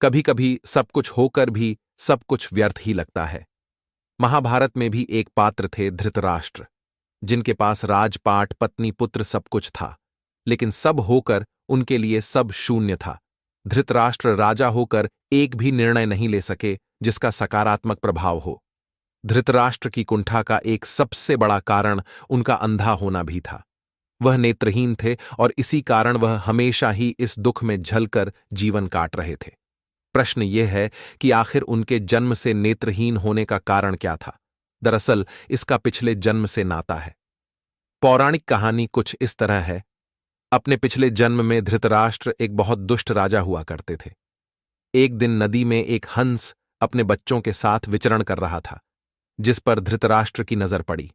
कभी कभी सब कुछ होकर भी सब कुछ व्यर्थ ही लगता है। महाभारत में भी एक पात्र थे, धृतराष्ट्र, जिनके पास राजपाट, पत्नी, पुत्र सब कुछ था, लेकिन सब होकर उनके लिए सब शून्य था। धृतराष्ट्र राजा होकर एक भी निर्णय नहीं ले सके जिसका सकारात्मक प्रभाव हो। धृतराष्ट्र की कुंठा का एक सबसे बड़ा कारण उनका अंधा होना भी था। वह नेत्रहीन थे और इसी कारण वह हमेशा ही इस दुख में झलकर जीवन काट रहे थे। प्रश्न यह है कि आखिर उनके जन्म से नेत्रहीन होने का कारण क्या था। दरअसल इसका पिछले जन्म से नाता है। पौराणिक कहानी कुछ इस तरह है। अपने पिछले जन्म में धृतराष्ट्र एक बहुत दुष्ट राजा हुआ करते थे। एक दिन नदी में एक हंस अपने बच्चों के साथ विचरण कर रहा था, जिस पर धृतराष्ट्र की नजर पड़ी।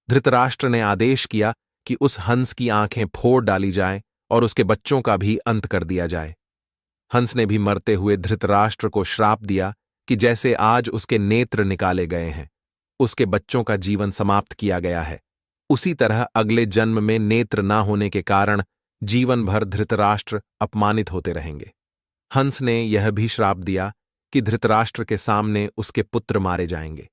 धृतराष्ट्र ने आदेश किया कि उस हंस की आंखें फोड़ डाली जाएं और उसके बच्चों का भी अंत कर दिया जाए। हंस ने भी मरते हुए धृतराष्ट्र को श्राप दिया कि जैसे आज उसके नेत्र निकाले गए हैं, उसके बच्चों का जीवन समाप्त किया गया है, उसी तरह अगले जन्म में नेत्र ना होने के कारण जीवन भर धृतराष्ट्र अपमानित होते रहेंगे। हंस ने यह भी श्राप दिया कि धृतराष्ट्र के सामने उसके पुत्र मारे जाएंगे,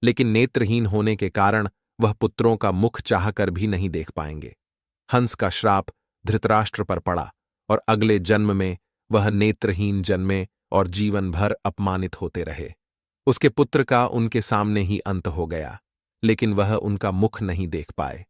लेकिन नेत्रहीन होने के कारण वह पुत्रों का मुख चाहकर भी नहीं देख पाएंगे। हंस का श्राप धृतराष्ट्र पर पड़ा और अगले जन्म में वह नेत्रहीन जन्मे और जीवन भर अपमानित होते रहे। उसके पुत्र का उनके सामने ही अंत हो गया, लेकिन वह उनका मुख नहीं देख पाए।